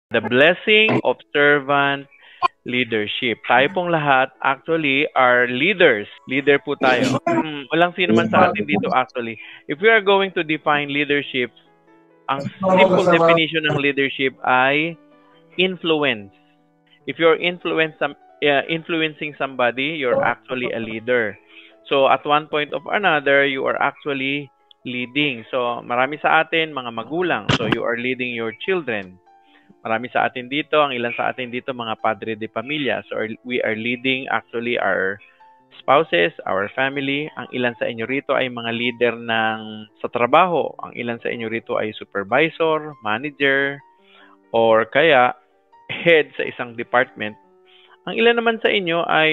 The blessing of servant leadership. Tayo pong lahat actually are leaders. Leader po tayo. Walang sino man sa atin dito actually. If we are going to define leadership, ang simple definition ng leadership ay influence. If you're influencing somebody, you're actually a leader. So at one point of another, you are actually leading. So marami sa atin, mga magulang. So you are leading your children. Marami sa atin dito, ang ilan sa atin dito, mga padre de pamilya. So we are leading actually our spouses, our family. Ang ilan sa inyo rito ay mga leader sa trabaho. Ang ilan sa inyo rito ay supervisor, manager, or kaya head sa isang department. Ang ilan naman sa inyo ay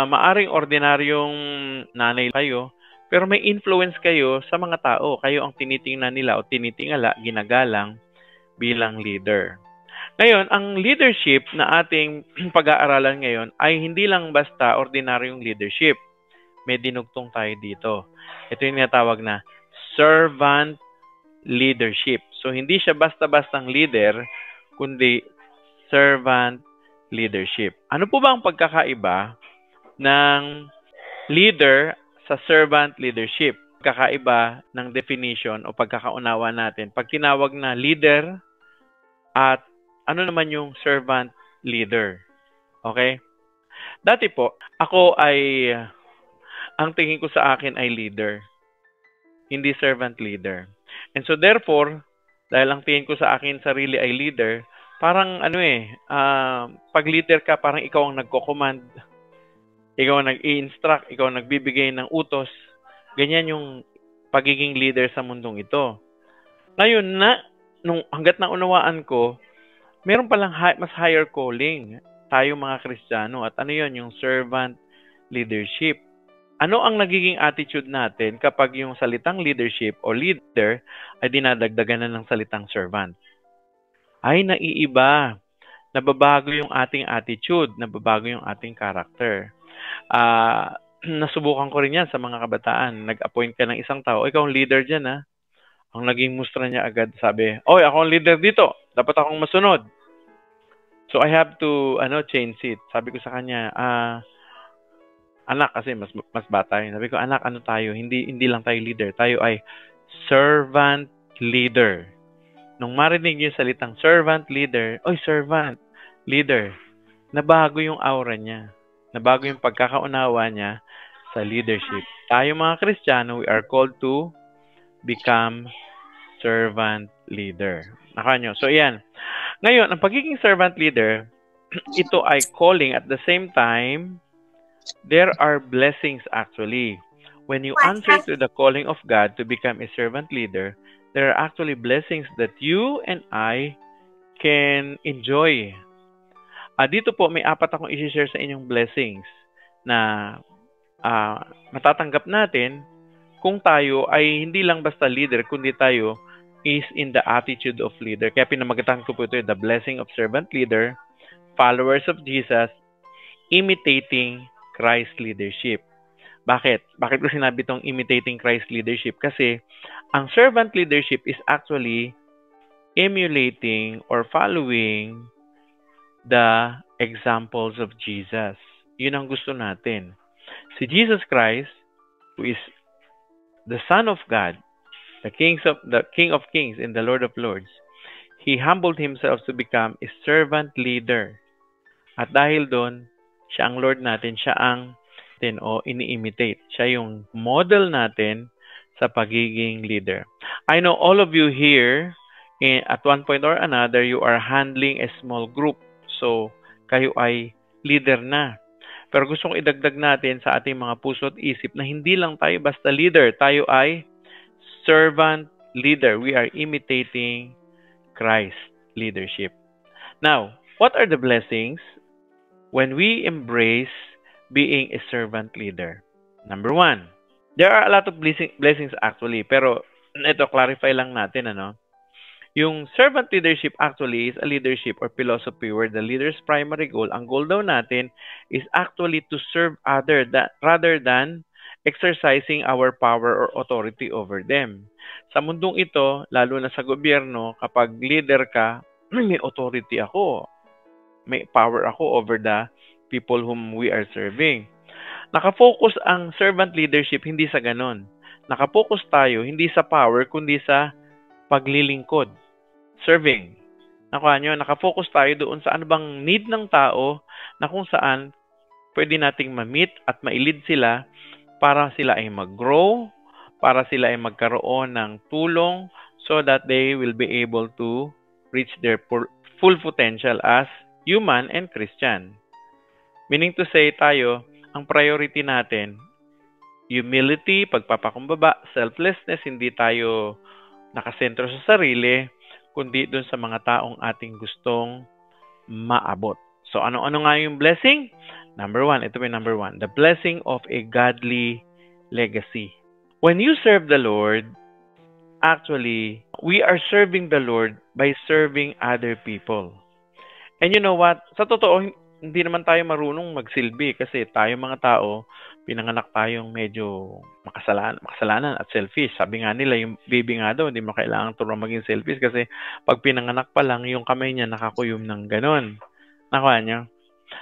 maaring ordinaryong nanay kayo, pero may influence kayo sa mga tao. Kayo ang tinitingnan nila o tinitingala, ginagalang bilang leader. Ngayon, ang leadership na ating pag-aaralan ngayon ay hindi lang basta ordinaryong leadership. May dinugtong tayo dito. Ito yung tinatawag na servant leadership. So, hindi siya basta-bastang leader, kundi servant leadership. Ano po ba ang pagkakaiba ng leader sa servant leadership? Kakaiba ng definition o pagkakaunawa natin. Pag tinawag na leader at ano naman yung servant leader. Okay? Dati po, ako ay, ang tingin ko sa akin ay leader. Hindi servant leader. And so therefore, dahil ang tingin ko sa akin sarili ay leader, parang pag leader ka, parang ikaw ang nagko-command. Ikaw ang nag-i-instruct, ikaw ang nagbibigay ng utos. Ganyan yung pagiging leader sa mundong ito. Ngayon hanggat naunawaan ko, meron palang mas higher calling tayo mga Kristiyano. At ano yon, yung servant leadership. Ano ang nagiging attitude natin kapag yung salitang leadership o leader ay dinadagdagan na ng salitang servant? Ay naiiba. Nababago yung ating attitude, nababago yung ating character. Nasubukan ko rin yan sa mga kabataan. Nag-appoint ka ng isang tao, ikaw ang leader dyan ha. Ang naging mustra niya agad sabi, oy, ako ang leader dito. Dapat akong masunod. So I have to change it. Sabi ko sa kanya, anak, kasi mas bata yun. Sabi ko, anak, ano tayo? Hindi lang tayo leader. Tayo ay servant leader. Nung marinig niyo yung salitang servant leader, oy, servant leader, nabago yung aura niya. Nabago yung pagkakaunawa niya sa leadership. Tayo mga Kristiyano, we are called to become servant leader. Nakanyo. So, yan. Ngayon, ang pagiging servant leader, ito ay calling. At the same time, there are blessings actually. When you answer to the calling of God to become a servant leader, there are actually blessings that you and I can enjoy. Dito po, may 4 akong i-share sa inyong blessings na matatanggap natin kung tayo ay hindi lang basta leader, kundi tayo is in the attitude of leader. Kaya pinamagatan ko po ito, the blessing of servant leader, followers of Jesus, imitating Christ leadership. Bakit? Bakit ko sinabi itong imitating Christ leadership? Kasi ang servant leadership is actually emulating or following the examples of Jesus. Yun ang gusto natin. Si Jesus Christ, who is the Son of God, the King of Kings and the Lord of Lords, He humbled Himself to become a servant leader. At dahil doon, siya ang Lord natin, siya ang ini-imitate. Siya yung model natin sa pagiging leader. I know all of you here, at one point or another, you are handling a small group. So, kayo ay leader na. Pero gusto kong idagdag natin sa ating mga puso at isip na hindi lang tayo basta leader. Tayo ay servant leader. We are imitating Christ leadership. Now, what are the blessings when we embrace being a servant leader? Number 1, there are a lot of blessings actually. Pero ito, clarify lang natin, Yung servant leadership actually is a leadership or philosophy where the leader's primary goal, ang goal daw natin, is actually to serve rather than exercising our power or authority over them. Sa mundong ito, lalo na sa gobyerno, kapag leader ka, may authority ako. May power ako over the people whom we are serving. Nakafocus ang servant leadership hindi sa ganon. Nakafocus tayo hindi sa power kundi sa paglilingkod. Serving. Nakuha nyo, nakafocus tayo doon sa ano bang need ng tao na kung saan pwede nating ma-meet at mailid sila para sila ay mag-grow, para sila ay magkaroon ng tulong so that they will be able to reach their full potential as human and Christian. Meaning to say tayo, ang priority natin, humility, pagpapakumbaba, selflessness, hindi tayo nakasentro sa sarili, kundi doon sa mga taong ating gustong maabot. So, ano-ano nga yung blessing? Number 1, ito yung number 1, the blessing of a godly legacy. When you serve the Lord, actually, we are serving the Lord by serving other people. And you know what? Sa totoo, hindi naman tayo marunong magsilbi kasi tayo mga tao, pinanganak tayong medyo makasalanan at selfish. Sabi nga nila, yung baby nga daw, hindi mo kailangan turuan maging selfish kasi pag pinanganak pa lang, yung kamay niya nakakuyom ng ganon. Nakuha niyo?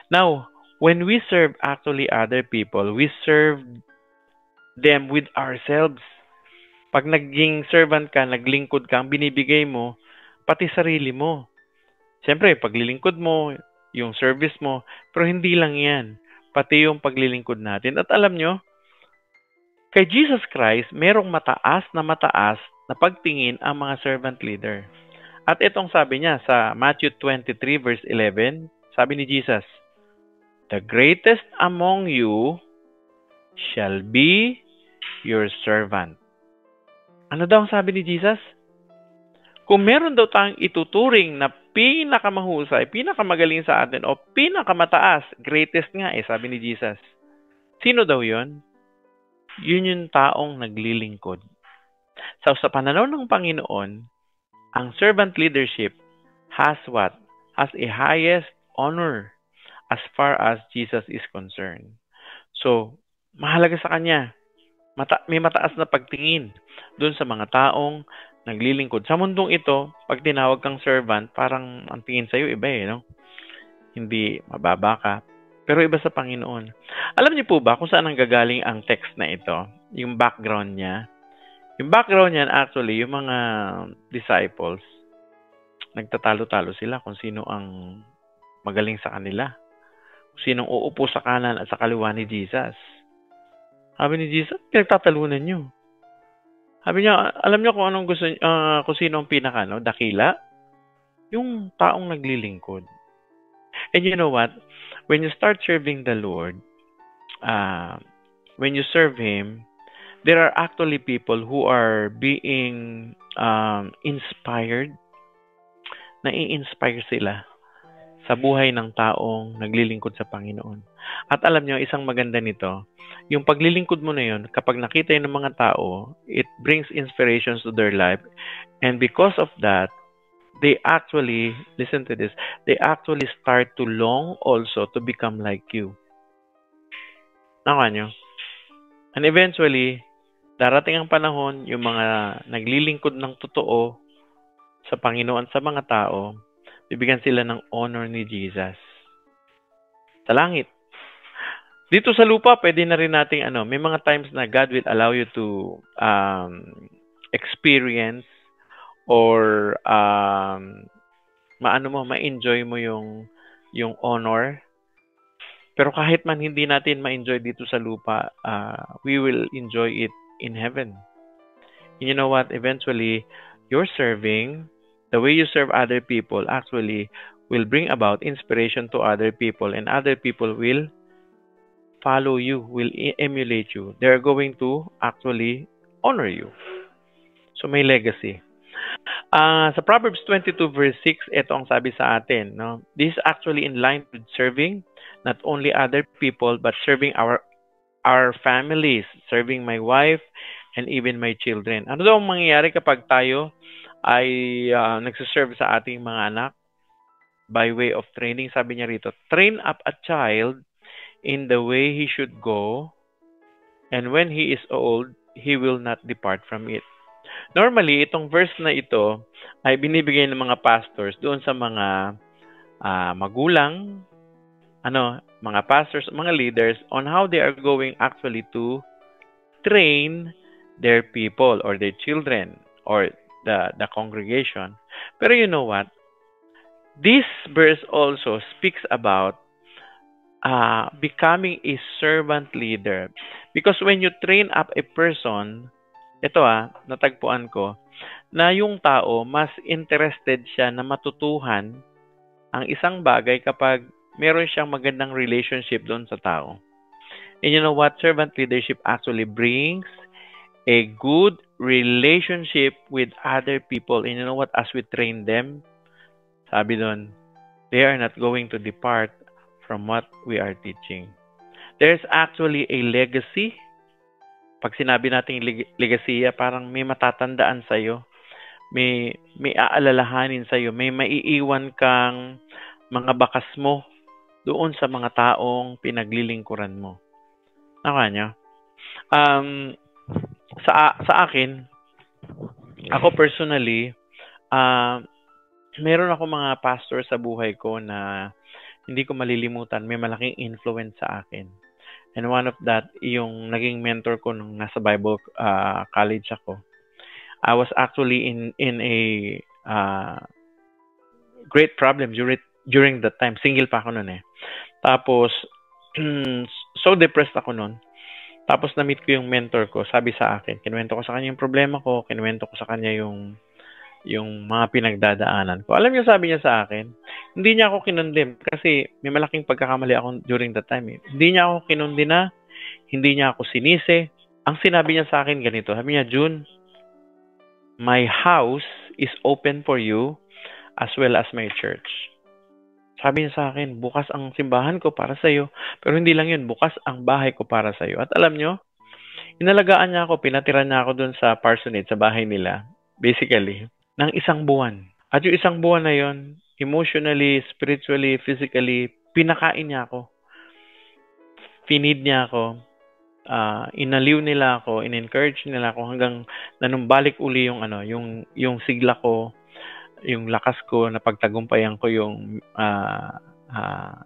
Now, when we serve actually other people, we serve them with ourselves. Pag naging servant ka, naglingkod ka, ang binibigay mo, pati sarili mo. Siyempre, paglilingkod mo, yung service mo, pero hindi lang yan. Pati yung paglilingkod natin. At alam nyo, kay Jesus Christ, merong mataas na pagtingin ang mga servant leader. At itong sabi niya sa Matthew 23 verse 11, sabi ni Jesus, "The greatest among you shall be your servant." Ano daw ang sabi ni Jesus? Kung meron daw tayong ituturing na pinakamahusay, pinakamagaling sa atin, o pinakamataas, greatest nga sabi ni Jesus. Sino daw yon? Yun yung taong naglilingkod. So, sa pananaw ng Panginoon, ang servant leadership has what? Has a highest honor as far as Jesus is concerned. So, mahalaga sa Kanya. May mataas na pagtingin doon sa mga taong naglilingkod. Sa mundong ito, pag tinawag kang servant, parang ang tingin sa'yo iba no? Hindi mababa ka. Pero iba sa Panginoon. Alam niyo po ba kung saan ang gagaling ang text na ito? Yung background niya. Yung background niyan, actually, yung mga disciples, nagtatalo-talo sila kung sino ang magaling sa kanila. Kung sinong uupo sa kanan at sa kaliwa ni Jesus. Sabi ni Jesus, pinagtatalunan niyo. Sabi niya, alam niyo kung anong gusto kung sino ang pinaka dakila? Yung taong naglilingkod. And you know what? When you start serving the Lord, when you serve Him, there are actually people who are being inspired. Nai-inspire sila sa buhay ng taong naglilingkod sa Panginoon. At alam niyo, isang maganda nito, yung paglilingkod mo na yun, kapag nakita yun ng mga tao, it brings inspirations to their life. And because of that, they actually, listen to this, they actually start to long also to become like you. Nakuha nyo? And eventually, darating ang panahon, yung mga naglilingkod ng totoo sa Panginoon, sa mga tao, bibigyan sila ng honor ni Jesus. Sa langit. Dito sa lupa, pwede na rin nating may mga times na God will allow you to experience or ma-enjoy mo yung honor. Pero kahit man hindi natin ma-enjoy dito sa lupa, we will enjoy it in heaven. And you know what? Eventually, you're serving, the way you serve other people actually will bring about inspiration to other people, and other people will follow you, will emulate you. They're going to actually honor you. So may legacy. Sa Proverbs 22 verse 6, ito ang sabi sa atin. No? This is actually in line with serving not only other people but serving our families, serving my wife, and even my children. Ano daw ang mangyayari kapag tayo ay nagsiserve sa ating mga anak? By way of training, sabi niya rito, train up a child in the way he should go, and when he is old, he will not depart from it. Normally, itong verse na ito ay binibigay ng mga pastors doon sa mga magulang, mga pastors, mga leaders on how they are going actually to train their people or their children or the congregation. Pero you know what? This verse also speaks about becoming a servant leader. Because when you train up a person, ito natagpuan ko, na yung tao mas interested siya na matutuhan ang isang bagay kapag meron siyang magandang relationship doon sa tao. And you know what? Servant leadership actually brings a good relationship with other people. And you know what? As we train them, sabi doon, they are not going to depart from what we are teaching. There's actually a legacy. Pag sinabi natin legacy, parang may matatandaan sa'yo. May aalalahanin sa'yo. May maiiwan kang mga bakas mo doon sa mga taong pinaglilingkuran mo. Nakanya? Sa akin, ako personally, meron ako mga pastor sa buhay ko na hindi ko malilimutan. May malaking influence sa akin. And one of that, yung naging mentor ko nung nasa Bible college ako. I was actually in a great problem during that time. Single pa ako noon eh. Tapos, so depressed ako noon. Tapos na-meet ko yung mentor ko. Sabi sa akin, kinuwento ko sa kanya yung problema ko, kinuwento ko sa kanya yung mga pinagdadaanan ko. Alam niyo, sabi niya sa akin, hindi niya ako kinondem kasi may malaking pagkakamali ako during that time. Hindi niya ako kinondena, hindi niya ako sinisi. Ang sinabi niya sa akin ganito, sabi niya, June, my house is open for you as well as my church. Sabi niya sa akin, bukas ang simbahan ko para sa iyo, pero hindi lang yun, bukas ang bahay ko para sa iyo. At alam niyo, inalagaan niya ako, pinatira niya ako doon sa parsonage, sa bahay nila, basically, ng 1 buwan. At yung 1 buwan na yon, emotionally, spiritually, physically, pinakain niya ako. Finid niya ako. Inaliw nila ako, in-encourage nila ako hanggang nanumbalik uli yung sigla ko, yung lakas ko, na pagtagumpayan ko yung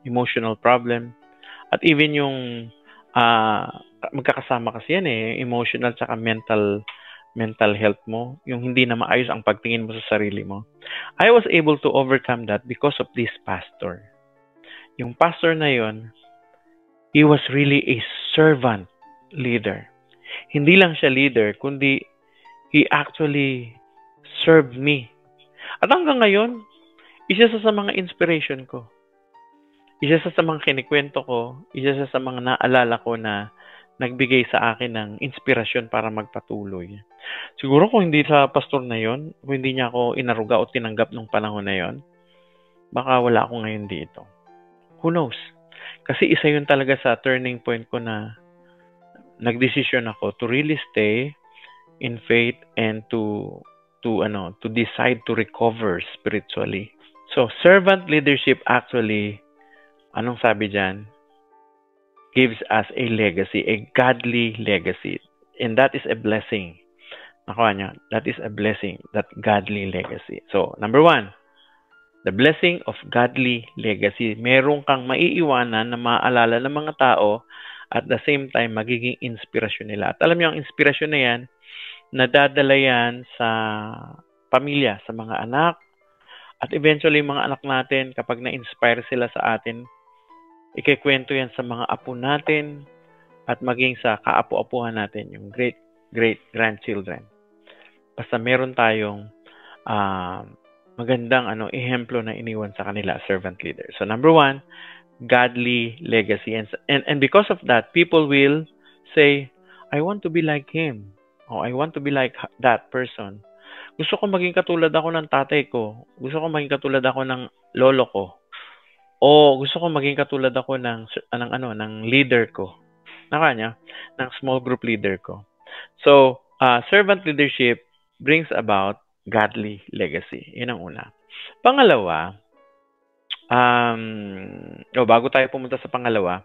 emotional problem. At even yung magkakasama kasi yan emotional tsaka mental health mo, yung hindi na maayos ang pagtingin mo sa sarili mo. I was able to overcome that because of this pastor. Yung pastor na yon, he was really a servant leader. Hindi lang siya leader, kundi he actually served me. At hanggang ngayon, isa sa mga inspiration ko. Isa sa mga kinikwento ko, isa sa mga naalala ko na nagbigay sa akin ng inspirasyon para magpatuloy. Siguro kung hindi sa pastor na yon, kung hindi niya ako inaruga o tinanggap nung panahon na yon, baka wala ako ngayon dito. Who knows? Kasi isa yun talaga sa turning point ko na nagdesisyon ako to really stay in faith and to decide to recover spiritually. So, servant leadership actually, anong sabi dyan? Gives us a legacy, a godly legacy. And that is a blessing. Nakuha niya, that is a blessing, that godly legacy. So, number 1, the blessing of godly legacy. Meron kang maiiwanan na maaalala ng mga tao at the same time magiging inspirasyon nila. At alam niyo, ang inspirasyon na yan, nadadala yan sa pamilya, sa mga anak, at eventually mga anak natin, kapag na-inspire sila sa atin, ikikwento yan sa mga apo natin at maging sa kaapo-apuhan natin, yung great-grandchildren. Basta meron tayong magandang ehemplo na iniwan sa kanila, servant leader. So number 1, godly legacy. And because of that, people will say, I want to be like him. O I want to be like that person. Gusto ko maging katulad ako ng tatay ko. Gusto ko maging katulad ako ng lolo ko. O gusto ko maging katulad ako ng leader ko. Nakanya, ng small group leader ko. So, servant leadership brings about godly legacy. Yun ang una. Pangalawa, bago tayo pumunta sa pangalawa,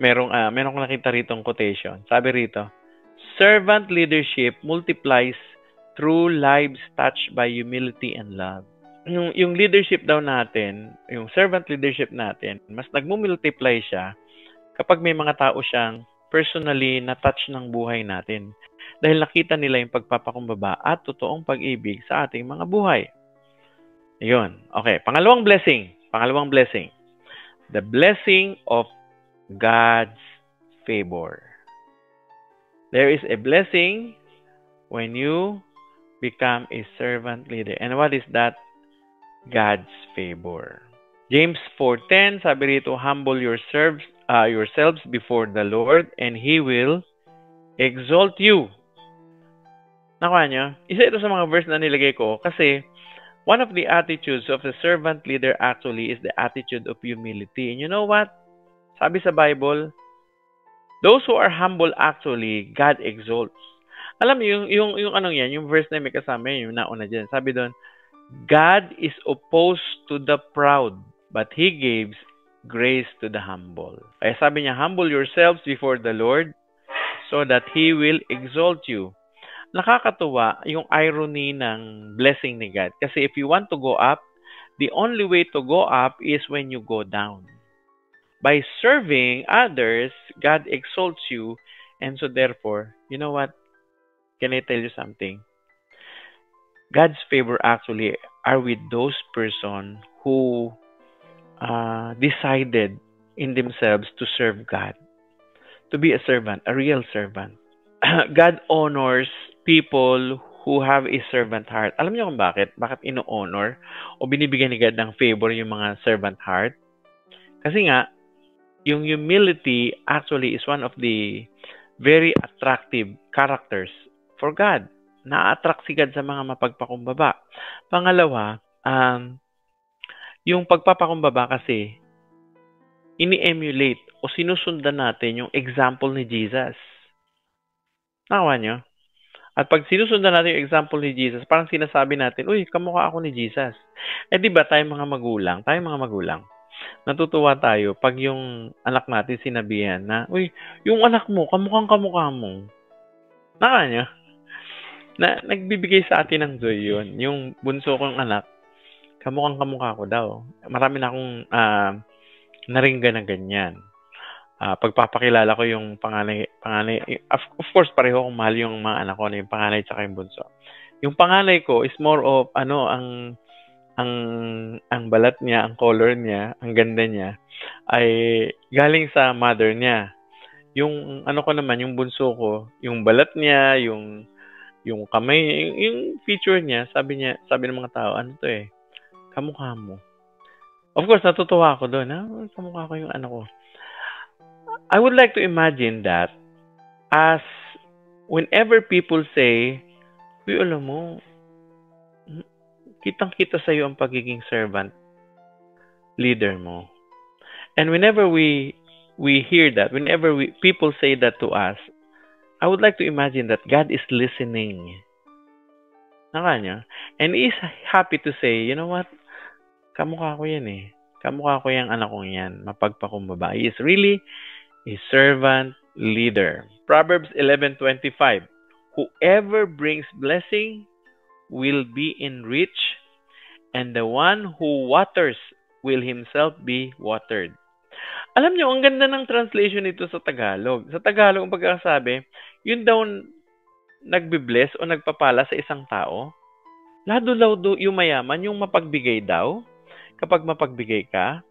meron akong nakita rito quotation. Sabi rito, servant leadership multiplies through lives touched by humility and love. Yung leadership daw natin, yung servant leadership natin, mas nagmumultiply siya kapag may mga tao siyang personally na-touch ng buhay natin. Dahil nakita nila yung pagpapakumbaba at totoong pag-ibig sa ating mga buhay. Ayun. Okay, pangalawang blessing. The blessing of God's favor. There is a blessing when you become a servant leader. And what is that? God's favor. James 4:10, sabi rito, humble yourselves before the Lord and He will exalt you. Nakuha nyo? Isa ito sa mga verse na nilagay ko kasi one of the attitudes of the servant leader actually is the attitude of humility. And you know what? Sabi sa Bible, those who are humble actually, God exalts. Alam mo, yung anong yan, yung verse na may kasama yun, yung nauna dyan. Sabi doon, God is opposed to the proud, but He gives grace to the humble. Kaya sabi niya, humble yourselves before the Lord so that He will exalt you. Nakakatuwa yung irony ng blessing ni God. Kasi if you want to go up, the only way to go up is when you go down. By serving others, God exalts you. And so therefore, you know what? Can I tell you something? God's favor actually are with those person who decided in themselves to serve God. To be a servant, a real servant. God honors people who have a servant heart. Alam niyo kung bakit? Bakit ino-honor o binibigyan ni God ng favor yung mga servant heart? Kasi nga, yung humility actually is one of the very attractive characters for God. Na-attract si God sa mga mapagpakumbaba. Pangalawa, yung pagpapakumbaba kasi, ini-emulate o sinusundan natin yung example ni Jesus. Nakawa nyo? At pag sinusundan natin yung example ni Jesus, parang sinasabi natin, uy, kamukha ako ni Jesus. Eh di ba tayong mga magulang, natutuwa tayo pag yung anak natin sinabihan na, uy, yung anak mo, kamukha mo. Nakawa nyo? Na nagbibigay sa atin ng joy yun. Yung bunso kong anak, kamukha ko daw. Marami na akong naringgan na ganyan. Pagpapakilala ko yung panganay, of course, pareho kong mahal yung mga anak ko, yung panganay at yung bunso. Yung panganay ko is more of, ang balat niya, ang color niya, ang ganda niya, ay galing sa mother niya. Yung ano ko naman, yung bunso ko, yung balat niya, yung kamay, yung feature niya, sabi ng mga tao, ano to kamukha mo. Of course, natutuwa ako doon, kamukha ko yung anak ko. I would like to imagine that as whenever people say, uy, alam mo, kitang-kita sa iyo ang pagiging servant leader mo. And whenever we hear that, whenever people say that to us, I would like to imagine that God is listening. Nakanya? And He is happy to say, you know what? Kamukha ko yan Kamukha ko yung anak kong yan. Mapagpakumbaba. He is really a servant leader. Proverbs 11:25. Whoever brings blessing will be enriched, and the one who waters will himself be watered. Alam nyo, ang ganda ng translation nito sa Tagalog. Sa Tagalog, ang pagkakasabi, yun daw nagbibless o nagpapala sa isang tao. Lalo yung mayaman, yung mapagbigay daw. Kapag mapagbigay ka,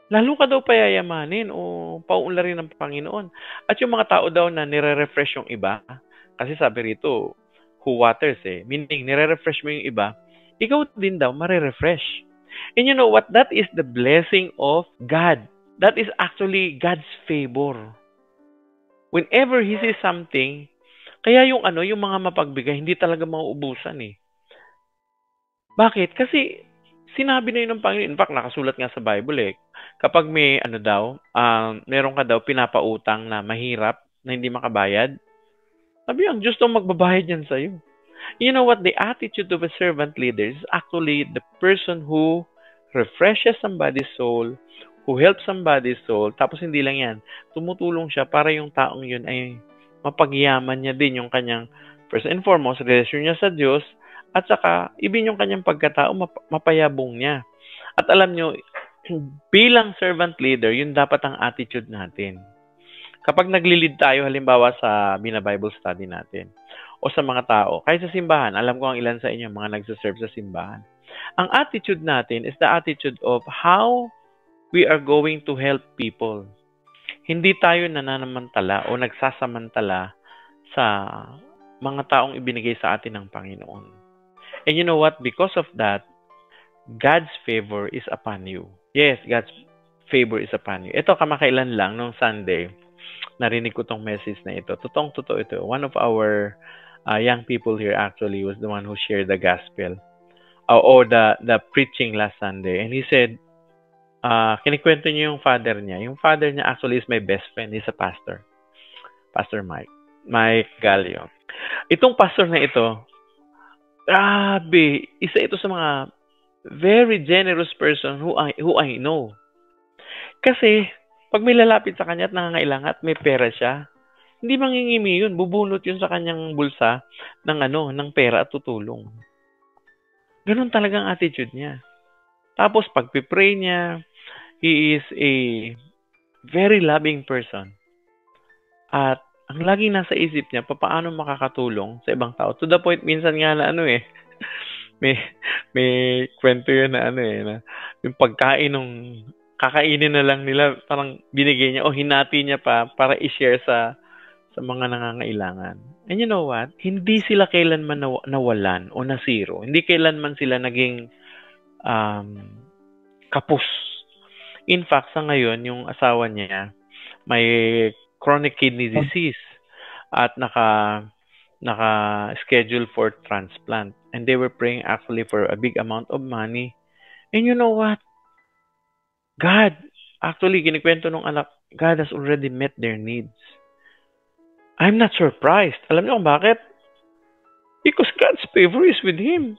lalo ka daw payayamanin o pauunlarin ng Panginoon. At yung mga tao daw na nire-refresh yung iba, kasi sabi rito, who waters meaning nire-refresh mo yung iba, ikaw din daw mare-refresh. And you know what? That is the blessing of God. That is actually God's favor. Whenever He sees something, kaya yung mga mapagbigay, hindi talaga mauubusan Bakit? Kasi sinabi na yun ng Panginoon. In fact, nakasulat nga sa Bible kapag may meron ka daw pinapautang na mahirap, na hindi makabayad, sabi ang Diyos daw magbabayad yan sa'yo. You know what? The attitude of a servant leader is actually the person who refreshes somebody's soul, who helps somebody's soul, tapos hindi lang yan, tumutulong siya para yung taong yun ay mapagyaman niya din yung kanyang, first and foremost, relasyon niya sa Diyos, at saka, ibin yung kanyang pagkatao, mapayabong niya. At alam nyo, bilang servant leader, yun dapat ang attitude natin. Kapag nagli-lead tayo, halimbawa sa Bible study natin, o sa mga tao, kahit sa simbahan, alam ko ang ilan sa inyo, mga nagsaserve sa simbahan. Ang attitude natin is the attitude of how we are going to help people. Hindi tayo nananamantala o nagsasamantala sa mga taong ibinigay sa atin ng Panginoon. And you know what? Because of that, God's favor is upon you. Yes, God's favor is upon you. Ito, kamakailan lang, nung Sunday, narinig ko tong message na ito. Totoo ito. One of our young people here actually was the one who shared the gospel or the preaching last Sunday. And he said, kinikwento niya yung father niya. Yung father niya actually is my best friend. He's a pastor. Pastor Mike Gallio. Itong pastor na ito, grabe, isa ito sa mga very generous person who I know. Kasi, pag may lalapit sa kanya at nangangailangan at may pera siya, hindi mangingimi yun. Bubunot yun sa kanyang bulsa ng pera at tutulong. Ganun talagang attitude niya. Tapos, pag-pray niya, he is a very loving person. At ang laging nasa isip niya, paano makakatulong sa ibang tao. To the point, minsan nga na may kwento yun na na yung pagkain ng kakainin na lang nila, parang binigay niya o hinati niya pa para i-share sa mga nangangailangan. And you know what? Hindi sila kailanman nawalan o nasiro. Hindi kailanman sila naging kapos. In fact, sa ngayon, yung asawa niya may chronic kidney disease at naka-schedule for transplant. And they were praying actually for a big amount of money. And you know what? God, actually, kinikwento nung anak, God has already met their needs. I'm not surprised. Alam niyo kung bakit? Because God's favor is with him.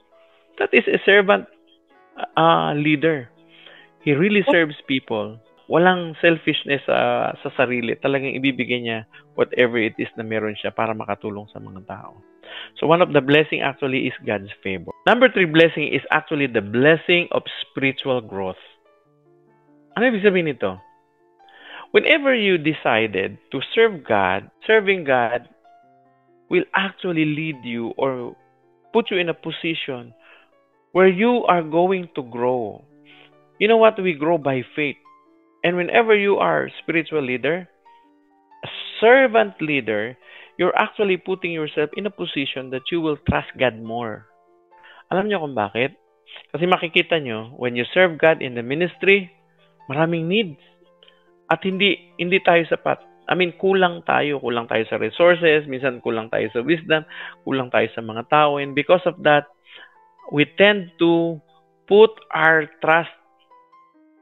That is a servant leader. He really serves people. Walang selfishness sa sarili. Talagang ibibigay niya whatever it is na meron siya para makatulong sa mga tao. So one of the blessing actually is God's favor. Number 3 blessing is actually the blessing of spiritual growth. Ano ibig sabihin nito? Whenever you decided to serve God, serving God will actually lead you or put you in a position where you are going to grow. You know what? We grow by faith. And whenever you are a spiritual leader, a servant leader, you're actually putting yourself in a position that you will trust God more. Alam niyo kung bakit? Kasi makikita niyo, when you serve God in the ministry, maraming needs. At hindi tayo sapat. I mean, kulang tayo sa resources, minsan kulang tayo sa wisdom, kulang tayo sa mga tao. And because of that, we tend to put our trust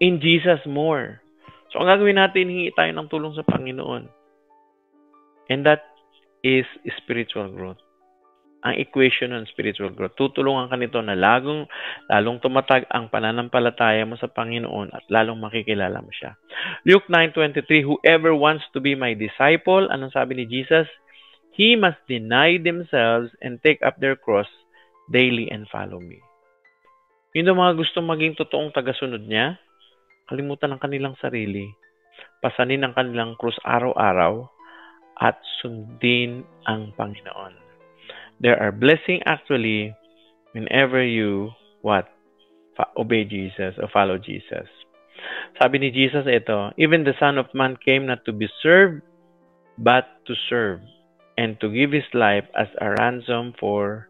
in Jesus more. So, ang gagawin natin, hingi tayo ng tulong sa Panginoon. And that is spiritual growth. Ang equation ng spiritual growth. Tutulungan ka nito na lalong tumatag ang pananampalataya mo sa Panginoon at lalong makikilala mo siya. Luke 9:23, whoever wants to be my disciple, anong sabi ni Jesus? He must deny themselves and take up their cross daily and follow me. Yun ang mga gustong maging totoong tagasunod niya, kalimutan ang kanilang sarili, pasanin ang kanilang krus araw-araw, at sundin ang Panginoon. There are blessings actually whenever you obey Jesus or follow Jesus. Sabi ni Jesus ito, even the Son of Man came not to be served, but to serve, and to give His life as a ransom for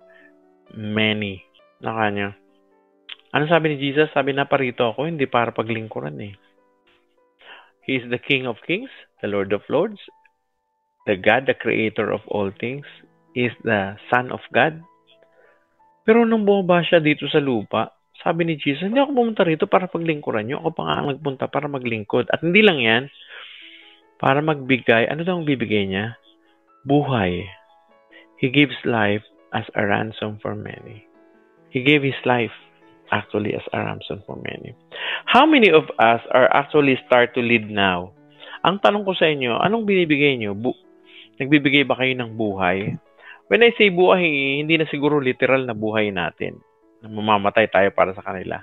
many. Nakanya. Ano sabi ni Jesus? Sabi na parito ako, hindi para paglingkuran eh. He is the King of Kings, the Lord of Lords, the God, the Creator of all things, is the Son of God. Pero nung bumaba siya dito sa lupa, sabi ni Jesus, hindi ako pumunta rito para paglingkuran niyo. Ako pa nga nagpunta para maglingkod. At hindi lang yan, para magbigay. Ano daw ang bibigay niya? Buhay. He gives life as a ransom for many. He gave His life actually as a ransom for many. How many of us are actually start to lead now? Ang tanong ko sa inyo, anong binibigay niyo? Nagbibigay ba kayo ng buhay? When I say buhay, hindi na siguro literal na buhay natin. Na mamamatay tayo para sa kanila.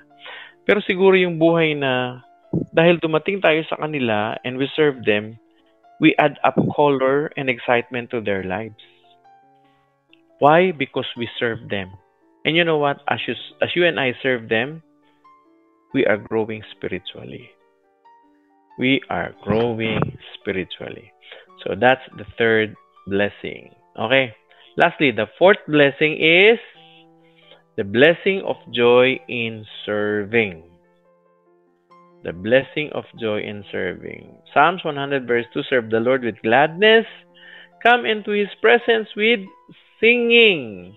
Pero siguro yung buhay na dahil dumating tayo sa kanila and we serve them, we add up color and excitement to their lives. Why? Because we serve them. And you know what? As you and I serve them, we are growing spiritually. We are growing spiritually. So that's the third blessing. Okay. Lastly, the fourth blessing is the blessing of joy in serving. The blessing of joy in serving. Psalms 100 verse 2, serve the Lord with gladness. Come into His presence with singing.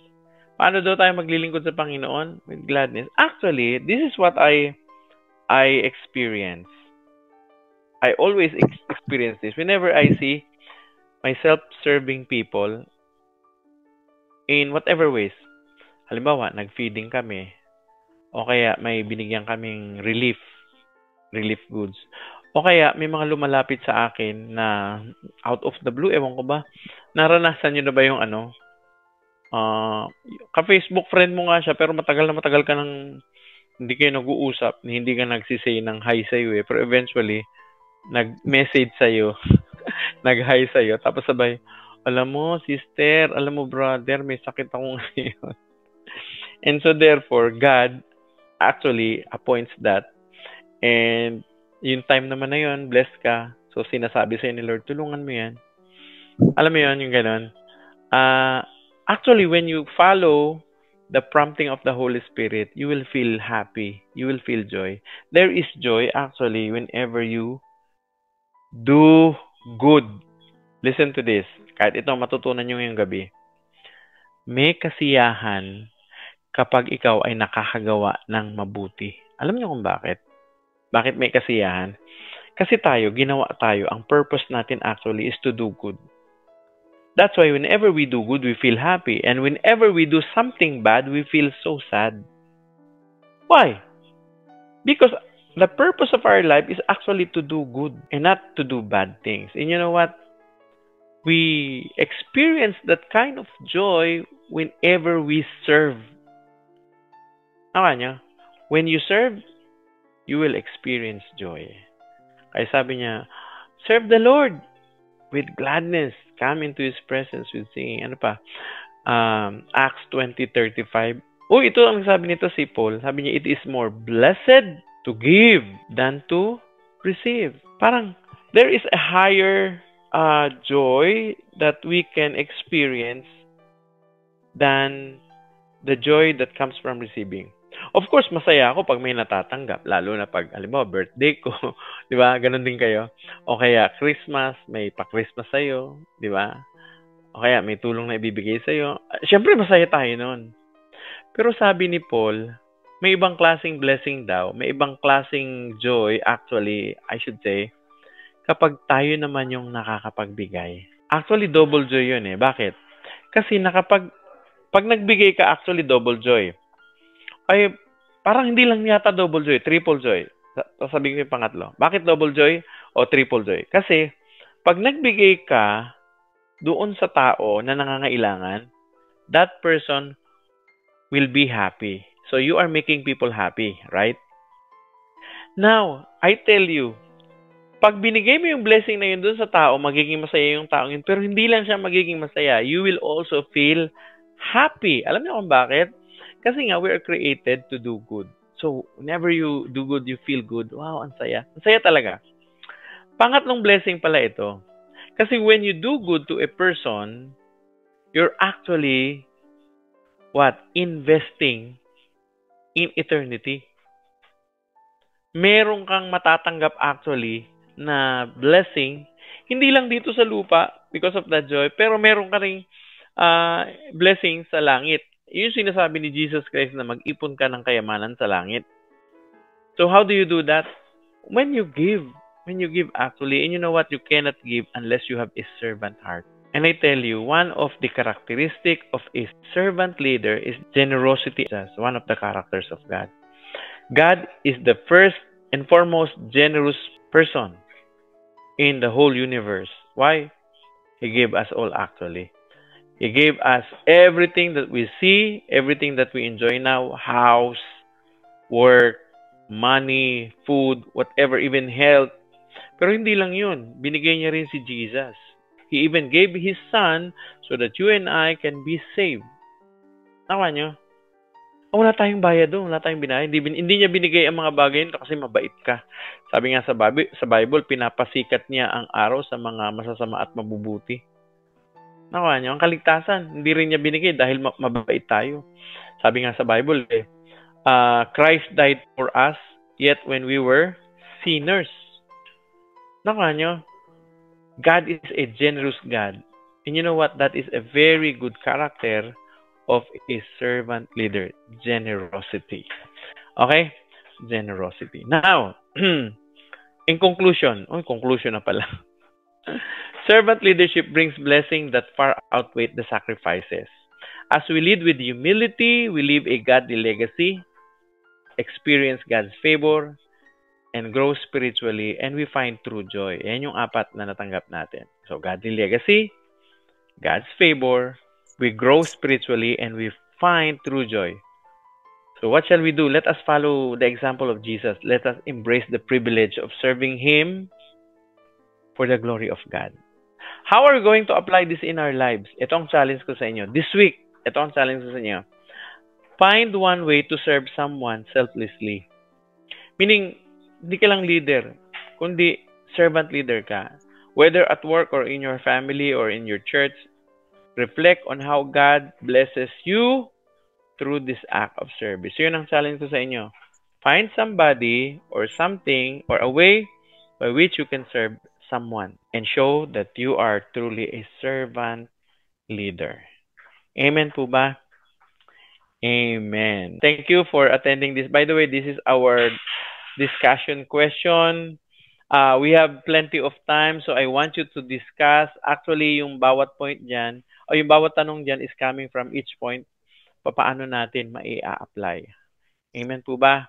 Paano daw tayo maglilingkod sa Panginoon? With gladness. Actually, this is what I experience. I always experience this. Whenever I see myself serving people in whatever ways. Halimbawa, nag-feeding kami. O kaya may binigyan kaming relief goods. O kaya may mga lumalapit sa akin na out of the blue, ewan ko ba, naranasan nyo na ba yung ka-Facebook friend mo nga siya, pero matagal ka nang hindi kayo nag-uusap, hindi ka nagsisay ng hi sa'yo eh. Pero eventually, nag-message sa'yo, nag-hi sa'yo, tapos sabay, alam mo, sister, alam mo, brother, may sakit ako ngayon. And so therefore, God actually appoints that. And yung time naman na yun, blessed ka. So sinasabi sa'yo ni Lord, tulungan mo yan. Alam mo yun, yung ganun. Actually, when you follow the prompting of the Holy Spirit, you will feel happy. You will feel joy. There is joy actually whenever you do good. Listen to this. Kahit ito matutunan nyo ngayong gabi. May kasiyahan kapag ikaw ay nakakagawa ng mabuti. Alam niyo kung bakit? Bakit may kasiyahan? Kasi ginawa tayo, ang purpose natin actually is to do good. That's why whenever we do good, we feel happy. And whenever we do something bad, we feel so sad. Why? Because the purpose of our life is actually to do good and not to do bad things. And you know what? We experience that kind of joy whenever we serve. When you serve, you will experience joy. Kaya sabi niya, serve the Lord with gladness. Come into His presence with singing. Ano pa? Acts 20:35. Ito ang sabi nito si Paul. Sabi niya, it is more blessed to give than to receive. Parang, there is a higher joy that we can experience than the joy that comes from receiving. Of course, masaya ako pag may natatanggap, lalo na pag, halimbawa, birthday ko, di ba? Ganon din kayo. O kaya, Christmas, may pa-Christmas sa'yo, di ba? O kaya, may tulong na ibibigay sa'yo. Siyempre, masaya tayo nun. Pero sabi ni Paul, may ibang klaseng blessing daw, may ibang klaseng joy, actually, I should say, kapag tayo naman yung nakakapagbigay. Actually, double joy yun eh. Bakit? Kasi pag nagbigay ka, actually double joy. Ay, parang hindi lang yata double joy, triple joy. Sasabihin ko yung pangatlo. Bakit double joy o triple joy? Kasi, pag nagbigay ka doon sa tao na nangangailangan, that person will be happy. So, you are making people happy, right? Now, I tell you, pag binigay mo yung blessing na yun doon sa tao, magiging masaya yung tao yun. Pero hindi lang siya magiging masaya. You will also feel happy. Alam niyo kung bakit? Kasi nga, we are created to do good. So, whenever you do good, you feel good. Wow, ang saya. Ang saya talaga. Pangatlong blessing pala ito. Kasi when you do good to a person, you're actually, investing in eternity. Meron kang matatanggap actually na blessing, hindi lang dito sa lupa because of that joy, pero meron ka ring blessing sa langit. Yung sinasabi ni Jesus Christ na mag-ipon ka ng kayamanan sa langit. So how do you do that? When you give actually, and you know what, you cannot give unless you have a servant heart. And I tell you, one of the characteristics of a servant leader is generosity. That's one of the characters of God. God is the first and foremost generous person in the whole universe. Why? He gave us all actually. He gave us everything that we see, everything that we enjoy now, house, work, money, food, whatever, even health. Pero hindi lang yun. Binigay niya rin si Jesus. He even gave His Son so that you and I can be saved. Tama nyo? Wala tayong bayad doon. Wala tayong binayad. Hindi niya binigay ang mga bagay nito kasi mabait ka. Sabi nga sa Bible, pinapasikat niya ang araw sa mga masasama at mabubuti. Nakuha niyo? Ang kaligtasan, hindi rin niya binigay dahil mabait tayo. Sabi nga sa Bible, Christ died for us, yet when we were sinners. Nakuha niyo? God is a generous God. And you know what? That is a very good character of a servant leader. Generosity. Okay? Generosity. Now, in conclusion, conclusion na pala. Servant leadership brings blessing that far outweigh the sacrifices. As we lead with humility, we leave a godly legacy, experience God's favor, and grow spiritually, and we find true joy. Yan yung 4 na natanggap natin. So, godly legacy, God's favor, we grow spiritually, and we find true joy. So, what shall we do? Let us follow the example of Jesus. Let us embrace the privilege of serving Him for the glory of God. How are we going to apply this in our lives? Ito ang challenge ko sa inyo. This week, ito ang challenge ko sa inyo. Find one way to serve someone selflessly. Meaning, hindi ka lang leader, kundi servant leader ka. Whether at work or in your family or in your church, reflect on how God blesses you through this act of service. So, yun ang challenge ko sa inyo. Find somebody or something or a way by which you can serve someone and show that you are truly a servant leader. Amen po ba? Amen. Thank you for attending this. By the way, this is our discussion question. We have plenty of time, so I want you to discuss. Actually, yung bawat point dyan, o yung bawat tanong dyan is coming from each point. Paano natin mai-apply. Amen po ba?